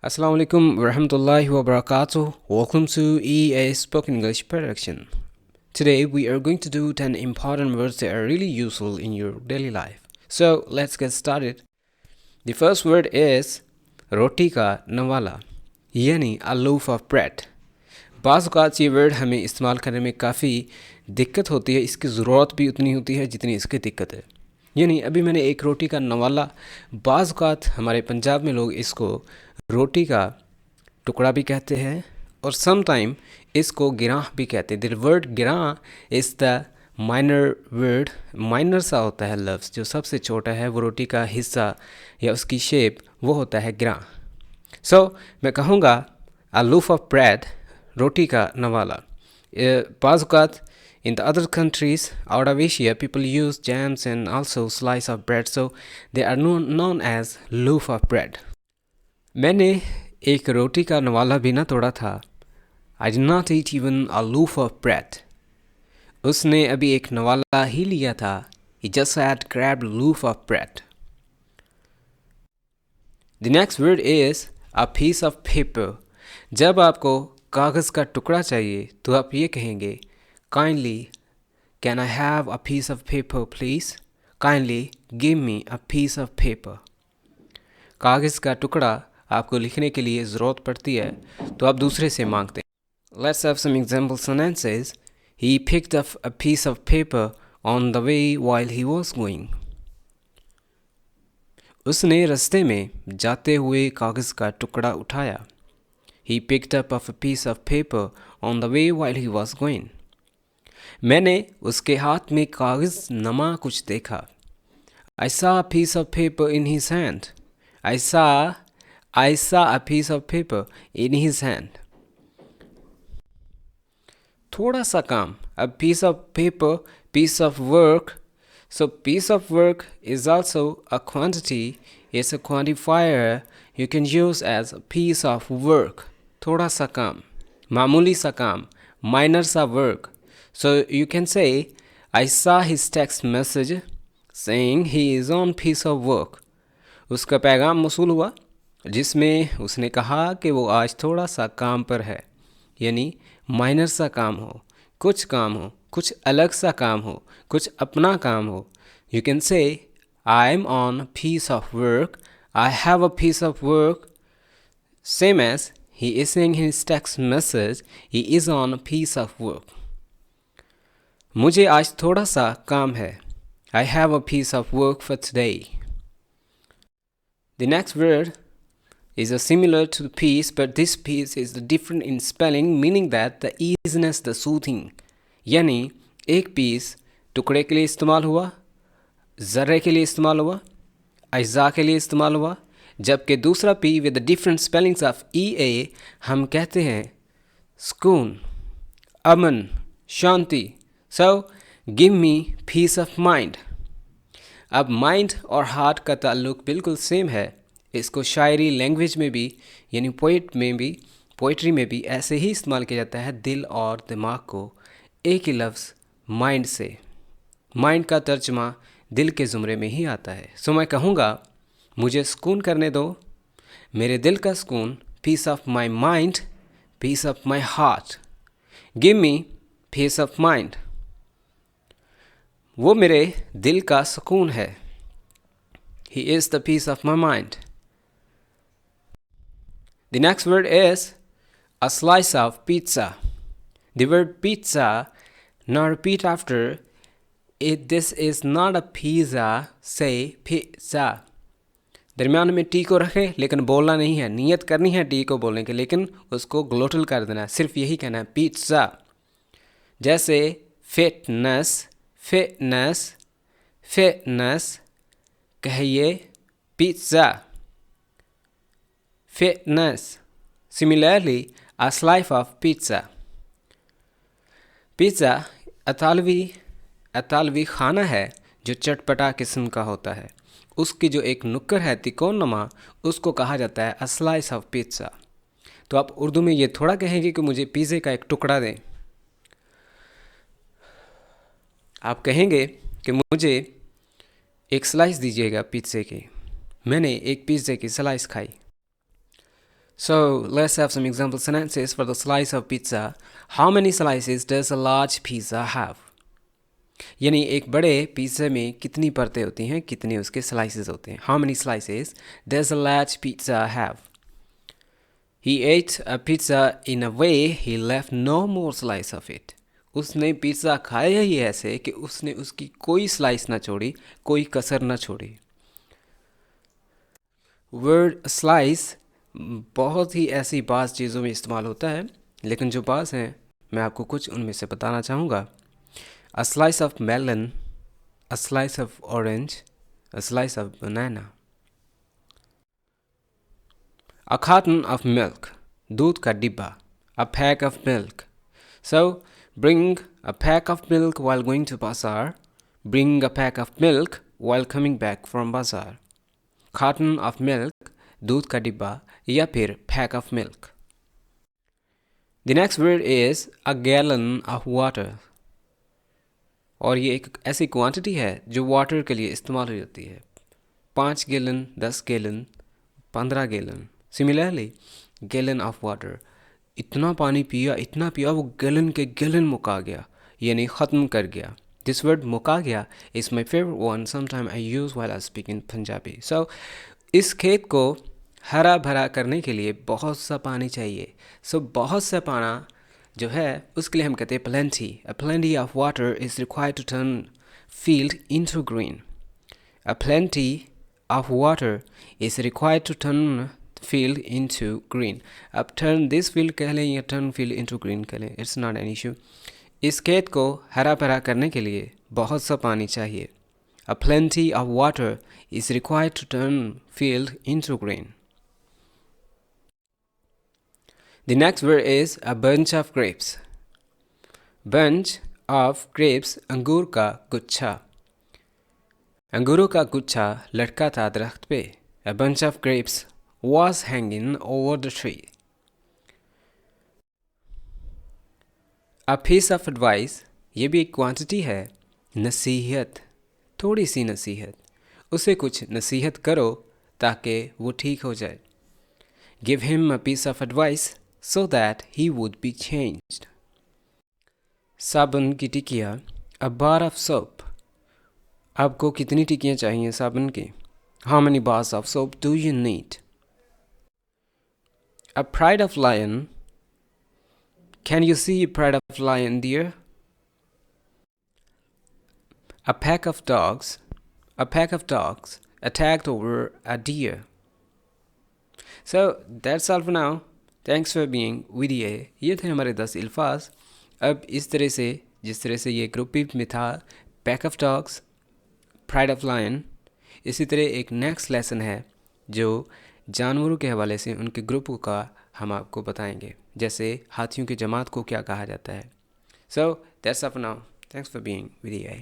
Assalamu alaikum warahmatullahi wabarakatuh. Welcome to EA Spoken English Production. Today we are going to do 10 important words that are really useful in your daily life. So let's get started. The first word is Roti ka Nawala, यानी a loaf of bread. बाज़ औक़ात ये word हमें इस्तेमाल करने में काफ़ी दिक्कत होती है, इसकी ज़रूरत भी उतनी होती है जितनी इसकी दिक्कत है। यानी अभी मैंने एक रोटी का नवाला, बाज़ औक़ात हमारे पंजाब में लोग इसको रोटी का टुकड़ा भी कहते हैं और सम टाइम इसको गिराह भी कहते हैं। The word girah is the minor word, minor सा होता है लफ्ज़, जो सबसे छोटा है वो रोटी का हिस्सा या उसकी शेप वो होता है गिराह। सो मैं कहूँगा a loaf of bread, roti ka nawala. बाज़ औक़ात in the other countries out of Asia, people use jams and also slice of bread, so they are known as loaf of bread. मैंने एक रोटी का नवाला भी ना तोड़ा था. I did not eat even a loaf of bread. उसने अभी एक नवाला ही लिया था. He just had grabbed a loaf of bread. The next word is a piece of paper. जब आपको कागज़ का टुकड़ा चाहिए तो आप ये कहेंगे Kindly, can I have a piece of paper please? Kindly give me a piece of paper. कागज़ का टुकड़ा आपको लिखने के लिए ज़रूरत पड़ती है तो आप दूसरे से मांगते हैं. Let's have some example sentences. He picked up a piece of paper on the way while he was going. उसने रास्ते में जाते हुए कागज़ का टुकड़ा उठाया. He picked up a piece of paper on the way while he was going. मैंने उसके हाथ में कागज़ नमा कुछ देखा. I saw a piece of paper in his hand. I saw a piece of paper in his hand. थोड़ा सा काम, a piece of paper, piece of work. So piece of work is also a quantity. It's a quantifier you can use as a piece of work. थोड़ा सा काम, मामूली सा काम, minor सा work. So you can say, I saw his text message saying he is on piece of work. उसका पैगाम मौसूल हुआ जिसमें उसने कहा कि वो आज थोड़ा सा काम पर है, यानी माइनर सा काम हो, कुछ अलग सा काम हो, कुछ अपना काम हो. You can say, I am on a piece of work. I have a piece of work. Same as he is saying in his text message, he is on a piece of work. मुझे आज थोड़ा सा काम है. I have a piece of work for today. The next word is similar to the piece, but this piece is different in spelling, meaning that the easiness, the soothing. यानी एक piece टुकड़े के लिए इस्तेमाल हुआ, ज़र्रे के लिए इस्तेमाल हुआ, अज्जा के लिए इस्तेमाल हुआ, जबकि दूसरा P with the different spellings of EA हम कहते हैं सुकून, अमन, शांति. So, give me peace of mind. अब माइंड और हार्ट का ताल्लुक बिल्कुल सेम है. इसको शायरी लैंग्वेज में भी यानी पोइट्री में भी ऐसे ही इस्तेमाल किया जाता है, दिल और दिमाग को एक ही लफ्ज़ माइंड से. माइंड का तर्जमा दिल के ज़ुमरे में ही आता है. सो मैं कहूँगा मुझे सुकून करने दो, मेरे दिल का सुकून, peace of my mind, peace of my heart. Give me peace of mind. वो मेरे दिल का सुकून है. He is the peace of my mind. The next word is a slice of pizza. The word pizza, now repeat after it. This is not a pizza, say pizza. दरमियान में T को रखें लेकिन बोलना नहीं है. नियत करनी है टी को बोलने के, लेकिन उसको ग्लोटल कर देना है. सिर्फ यही कहना है पिज़्ज़ा. जैसे फिटनेस, कहिए pizza, fitness. Similarly, a slice of pizza. Pizza अतालवी खाना है जो चटपटा किस्म का होता है. उसकी जो एक नुक्कर है तिकोन नमा, उसको कहा जाता है a slice of pizza. तो आप उर्दू में ये थोड़ा कहेंगे कि मुझे पिज़्ज़े का एक टुकड़ा दें. आप कहेंगे कि मुझे एक स्लाइस दीजिएगा पिज़्ज़े की. मैंने एक पिज़्ज़े की स्लाइस खाई. So let's have some example sentences for the slice of pizza. How many slices does a large pizza have? यानी एक बड़े पिज़्ज़ा में कितनी परतें होती हैं, कितने उसके स्लाइसेस होते हैं. How many slices does a large pizza have? He ate a pizza in a way he left no more slice of it. उसने पिज़्ज़ा खाया ही ऐसे कि उसने उसकी कोई स्लाइस ना छोड़ी, कोई कसर ना छोड़ी. वर्ड स्लाइस बहुत ही ऐसी बाज़ चीज़ों में इस्तेमाल होता है, लेकिन जो बाज़ हैं मैं आपको कुछ उनमें से बताना चाहूँगा. A slice of melon, a slice of orange, a slice of banana. A carton of milk, दूध का डिब्बा. A pack of milk. So, bring a pack of milk while going to bazaar. Bring a pack of milk while coming back from bazaar. Carton of milk, दूध का डिब्बा या फिर pack of milk. The next word is a gallon of water. और ये एक ऐसी quantity है जो वाटर के लिए इस्तेमाल हो जाती है. 5 gallon, 10 gallon, 15 gallon. Similarly gallon of water, इतना पानी पिया, इतना पिया, वो गैलन के गैलन मुका गया, यानी ख़त्म कर गया. This word muka gaya is my favourite one. Sometime I use while I speak in Punjabi. So इस खेत को हरा भरा करने के लिए बहुत सा पानी चाहिए. सो बहुत सा पाना जो है उसके लिए हम कहते हैं plenty. A plenty of water is required to turn field into green. A plenty of water is required to turn field into green. अब turn this field कह लें या turn field into green कह लें, it's not an issue. इस खेत को हरा भरा करने के लिए बहुत सा पानी चाहिए. A plenty of water is required to turn field into green. The next word is a bunch of grapes. Bunch of grapes, अंगूर का गुच्छा. अंगूरों का गुच्छा लटका था दरख्त पे. A bunch of grapes was hanging over the tree. A piece of advice, ये भी एक क्वांटिटी है. नसीहत, थोड़ी सी नसीहत. उसे कुछ नसीहत करो ताकि वो ठीक हो जाए. Give him a piece of advice so that he would be changed. साबुन की टिकिया. A bar of soap. आपको कितनी टिकियाँ चाहिए साबुन की? How many bars of soap do you need? A pride of lion. Can you see a pride of lion dear? A pack of dogs. A pack of dogs attacked over a deer. So that's all for now. Thanks for being with you. ये थे हमारे 10 अल्फाज. अब इस तरह से, जिस तरह से ये ग्रुप में था pack of dogs, pride of lion, इसी तरह एक नेक्स्ट लेसन है जो जानवरों के हवाले से उनके ग्रुप का हम आपको बताएंगे, जैसे हाथियों की जमात को क्या कहा जाता है. So that's all for now. Thanks for being with you.